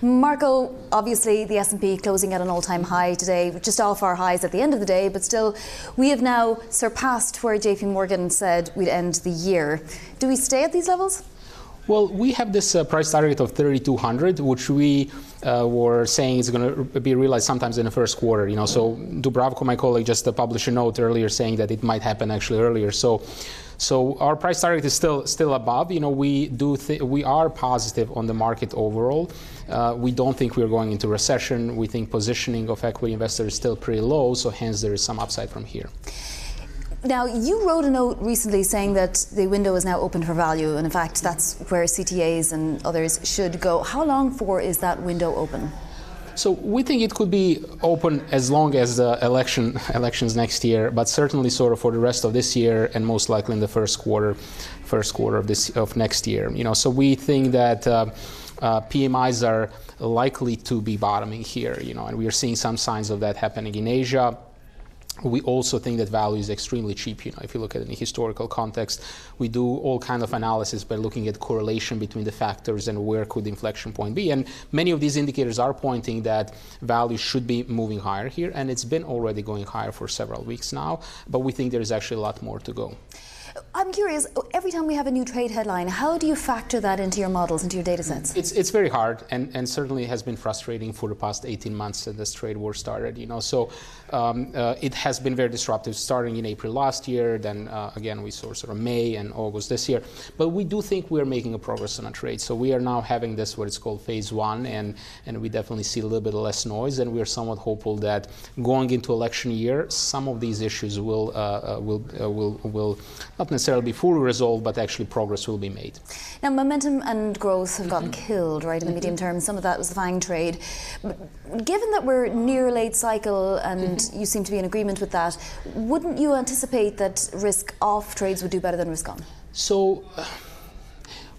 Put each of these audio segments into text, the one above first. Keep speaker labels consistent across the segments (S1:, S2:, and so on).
S1: Marko, obviously the S&P closing at an all-time high today, just off our highs at the end of the day, but still we have now surpassed where JPMorgan said we'd end the year. Do we stay at these levels?
S2: Well, we have this price target of 3,200, which we were saying is going to be realized sometimes in the first quarter. So Dubravko, my colleague, just published a note earlier saying that it might happen actually earlier. So our price target is still above. We are positive on the market overall. We don't think we're going into recession. We think positioning of equity investors is still pretty low, so hence there is some upside from here.
S1: Now, you wrote a note recently saying that the window is now open for value, and in fact that's where CTAs and others should go. How long for is that window open?
S2: So we think it could be open as long as the elections next year, but certainly sort of for the rest of this year and most likely in the first quarter of next year. So we think that PMIs are likely to be bottoming here. And we are seeing some signs of that happening in Asia. We also think that value is extremely cheap. If you look at it in a historical context, we do all kind of analysis by looking at correlation between the factors and where could the inflection point be. And many of these indicators are pointing that value should be moving higher here, and it's been already going higher for several weeks now. But we think there is actually a lot more to go.
S1: I'm curious, every time we have a new trade headline, how do you factor that into your models, into your data sets?
S2: It's very hard, and certainly has been frustrating for the past 18 months since this trade war started. So it has been very disruptive, starting in April last year, then again we saw sort of May and August this year. But we do think we are making a progress on a trade. So we are now having this, what it's called phase one, and we definitely see a little bit less noise, and we are somewhat hopeful that going into election year, some of these issues will not necessarily be fully resolved, but actually progress will be made.
S1: Now, momentum and growth have gotten killed, right, in the medium term. Some of that was the FANG trade. But given that we're near late cycle, and you seem to be in agreement with that, wouldn't you anticipate that risk-off trades would do better than risk-on?
S2: So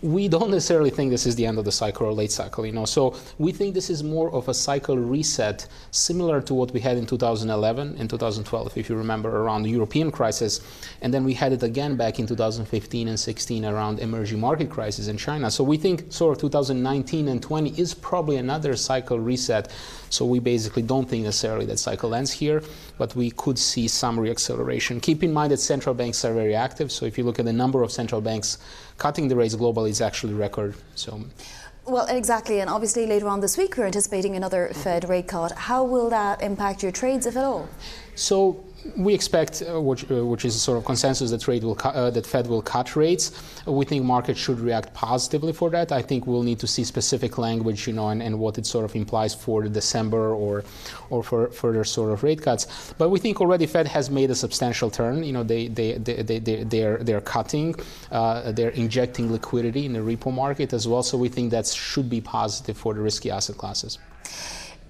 S2: we don't necessarily think this is the end of the cycle or late cycle, So we think this is more of a cycle reset, similar to what we had in 2011 and 2012, if you remember, around the European crisis. And then we had it again back in 2015 and 16 around emerging market crisis in China. So we think sort of 2019 and 20 is probably another cycle reset. So we basically don't think necessarily that cycle ends here, but we could see some reacceleration. Keep in mind that central banks are very active. So if you look at the number of central banks cutting the rates globally, it's actually record.
S1: Well, exactly, and obviously later on this week we're anticipating another Fed rate cut. How will that impact your trades, if at all?
S2: So we expect, which is a sort of consensus, that Fed will cut rates. We think markets should react positively for that. I think we'll need to see specific language, and what it sort of implies for December or for further sort of rate cuts. But we think already Fed has made a substantial turn. They're cutting, they're injecting liquidity in the repo market as well. So we think that should be positive for the risky asset classes.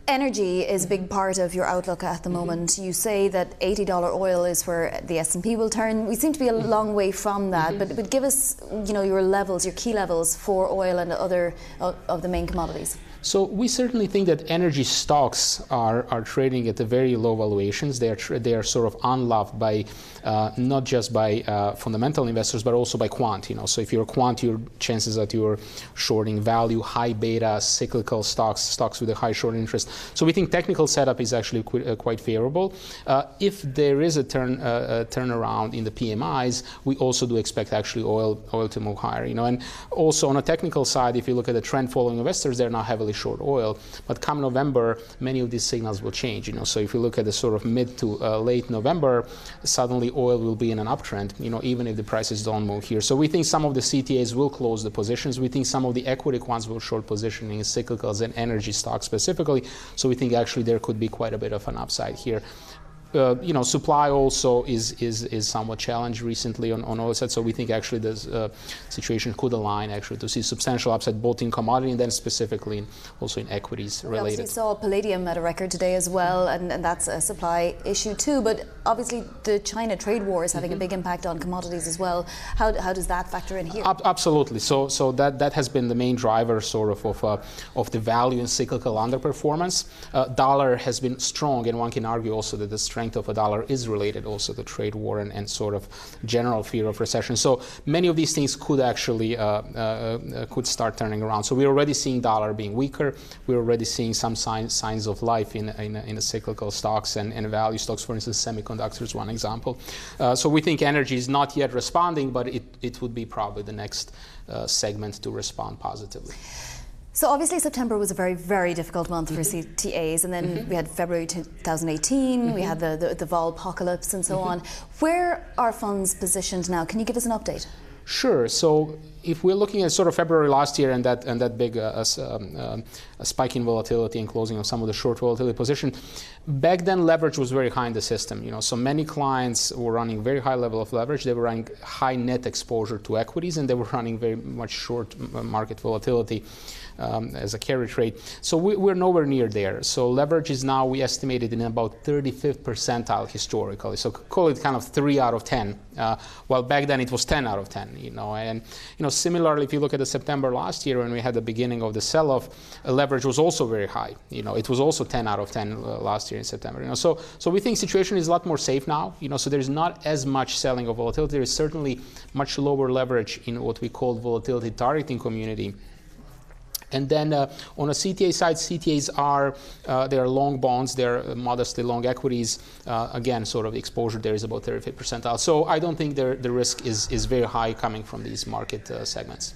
S1: Energy is a big part of your outlook at the moment. You say that $80 oil is where the S&P will turn. We seem to be a long way from that, but give us, your levels, your key levels for oil and other of the main commodities.
S2: So we certainly think that energy stocks are trading at a very low valuations. They are sort of unloved by not just by fundamental investors, but also by quant. So if you're a quant, your chances that you're shorting value, high beta, cyclical stocks with a high short interest. So we think technical setup is actually quite favorable. If there is a turnaround in the PMIs, we also do expect actually oil to move higher. And also on a technical side, if you look at the trend following investors, they're now heavily short oil. But come November, many of these signals will change. So if you look at the sort of mid to late November, suddenly oil will be in an uptrend. Even if the prices don't move here. So we think some of the CTAs will close the positions. We think some of the equity quants will short positioning in cyclicals and energy stocks specifically. So we think actually there could be quite a bit of an upside here. Supply also is somewhat challenged recently on oil side. So we think actually this situation could align actually to see substantial upside both in commodity and then specifically also in equities related.
S1: We saw palladium at a record today as well, and that's a supply issue too. But obviously the China trade war is having a big impact on commodities as well. How does that factor in here?
S2: Absolutely. So that has been the main driver sort of the value in cyclical underperformance. Dollar has been strong, and one can argue also that the strength strength of a dollar is related also to trade war and sort of general fear of recession. So many of these things could actually could start turning around. So we're already seeing dollar being weaker. We're already seeing some signs of life in the cyclical stocks and value stocks. For instance, semiconductors, one example. So we think energy is not yet responding, but it would be probably the next segment to respond positively.
S1: So obviously September was a very, very difficult month for CTAs, and then we had February 2018, we had the vol apocalypse and so on. Where are funds positioned now? Can you give us an update?
S2: Sure. So if we're looking at sort of February last year and that big spike in volatility and closing of some of the short volatility position, back then leverage was very high in the system. So many clients were running very high level of leverage. They were running high net exposure to equities, and they were running very much short market volatility as a carry trade. So we're nowhere near there. So leverage is now, we estimated, in about 35th percentile historically. So call it kind of 3 out of 10. While back then it was 10 out of 10. And similarly, if you look at the September last year when we had the beginning of the sell-off, leverage was also very high. It was also 10 out of 10 last year in September. So we think situation is a lot more safe now. So there's not as much selling of volatility. There is certainly much lower leverage in what we call volatility targeting community. And then on a CTA side, CTAs are they are long bonds, they're modestly long equities. Again, sort of exposure there is about 35th percentile. So I don't think the risk is very high coming from these market segments.